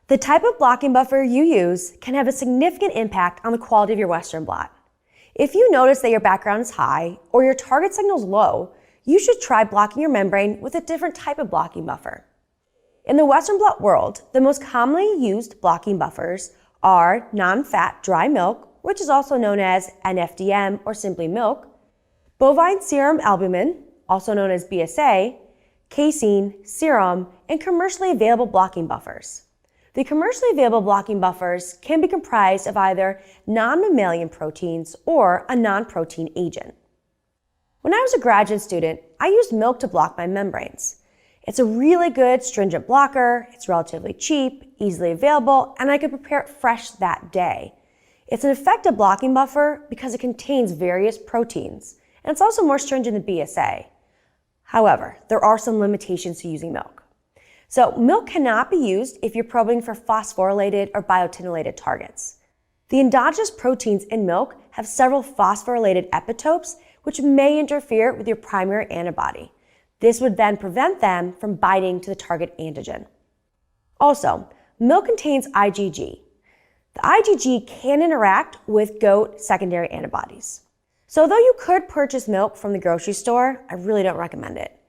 The type of blocking buffer you use can have a significant impact on the quality of your Western blot. If you notice that your background is high or your target signal is low, you should try blocking your membrane with a different type of blocking buffer. In the Western blot world, the most commonly used blocking buffers are non-fat dry milk, which is also known as NFDM or simply milk, bovine serum albumin, also known as BSA, casein, serum, and commercially available blocking buffers. The commercially available blocking buffers can be comprised of either non-mammalian proteins or a non-protein agent. When I was a graduate student, I used milk to block my membranes. It's a really good stringent blocker, it's relatively cheap, easily available, and I could prepare it fresh that day. It's an effective blocking buffer because it contains various proteins, and it's also more stringent than BSA. However, there are some limitations to using milk. So milk cannot be used if you're probing for phosphorylated or biotinylated targets. The endogenous proteins in milk have several phosphorylated epitopes which may interfere with your primary antibody. This would then prevent them from binding to the target antigen. Also, milk contains IgG. The IgG can interact with goat secondary antibodies. So although you could purchase milk from the grocery store, I really don't recommend it.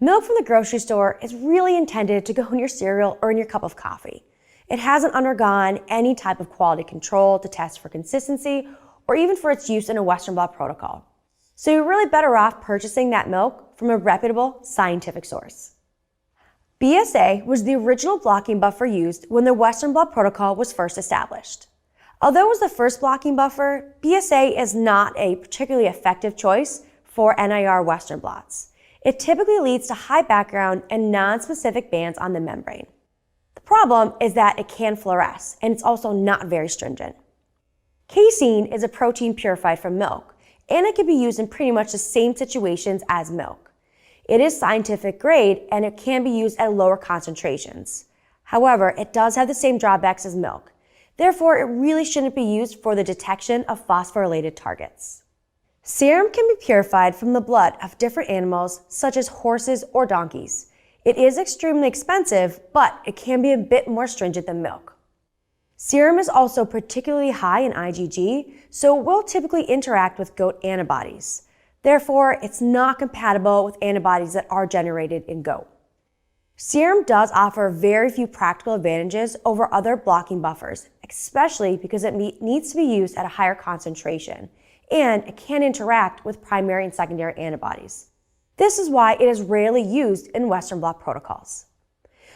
Milk from the grocery store is really intended to go in your cereal or in your cup of coffee. It hasn't undergone any type of quality control to test for consistency or even for its use in a Western blot protocol. So you're really better off purchasing that milk from a reputable scientific source. BSA was the original blocking buffer used when the Western blot protocol was first established. Although it was the first blocking buffer, BSA is not a particularly effective choice for NIR Western blots. It typically leads to high background and non-specific bands on the membrane. The problem is that it can fluoresce, and it's also not very stringent. Casein is a protein purified from milk, and it can be used in pretty much the same situations as milk. It is scientific grade, and it can be used at lower concentrations. However, it does have the same drawbacks as milk. Therefore, it really shouldn't be used for the detection of phosphorylated targets. Serum can be purified from the blood of different animals, such as horses or donkeys. It is extremely expensive, but it can be a bit more stringent than milk. Serum is also particularly high in IgG, so it will typically interact with goat antibodies. Therefore, it's not compatible with antibodies that are generated in goat. Serum does offer very few practical advantages over other blocking buffers, especially because it needs to be used at a higher concentration, and it can interact with primary and secondary antibodies. This is why it is rarely used in Western blot protocols.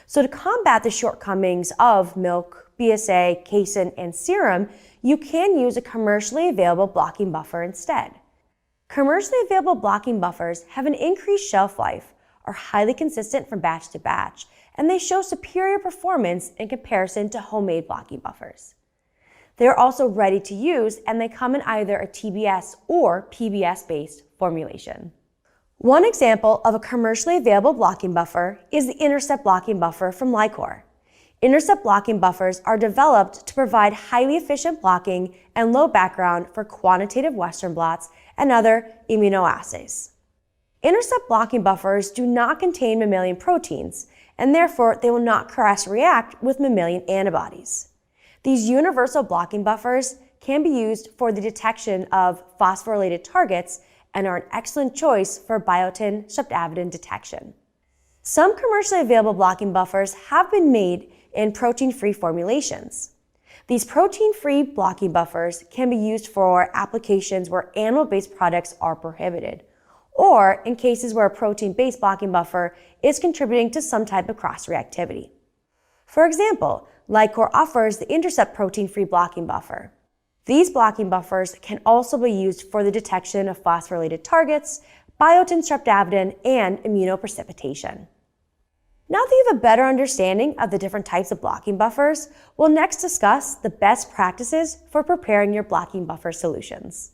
So to combat the shortcomings of milk, BSA, casein, and serum, you can use a commercially available blocking buffer instead. Commercially available blocking buffers have an increased shelf life, are highly consistent from batch to batch, and they show superior performance in comparison to homemade blocking buffers. They are also ready to use, and they come in either a TBS or PBS-based formulation. One example of a commercially available blocking buffer is the Intercept blocking buffer from LICOR. Intercept blocking buffers are developed to provide highly efficient blocking and low background for quantitative Western blots and other immunoassays. Intercept blocking buffers do not contain mammalian proteins, and therefore they will not cross-react with mammalian antibodies. These universal blocking buffers can be used for the detection of phosphorylated targets and are an excellent choice for biotin streptavidin detection. Some commercially available blocking buffers have been made in protein-free formulations. These protein-free blocking buffers can be used for applications where animal-based products are prohibited, or in cases where a protein-based blocking buffer is contributing to some type of cross-reactivity. For example, LICOR offers the Intercept protein-free blocking buffer. These blocking buffers can also be used for the detection of phosphorylated targets, biotin streptavidin, and immunoprecipitation. Now that you have a better understanding of the different types of blocking buffers, we'll next discuss the best practices for preparing your blocking buffer solutions.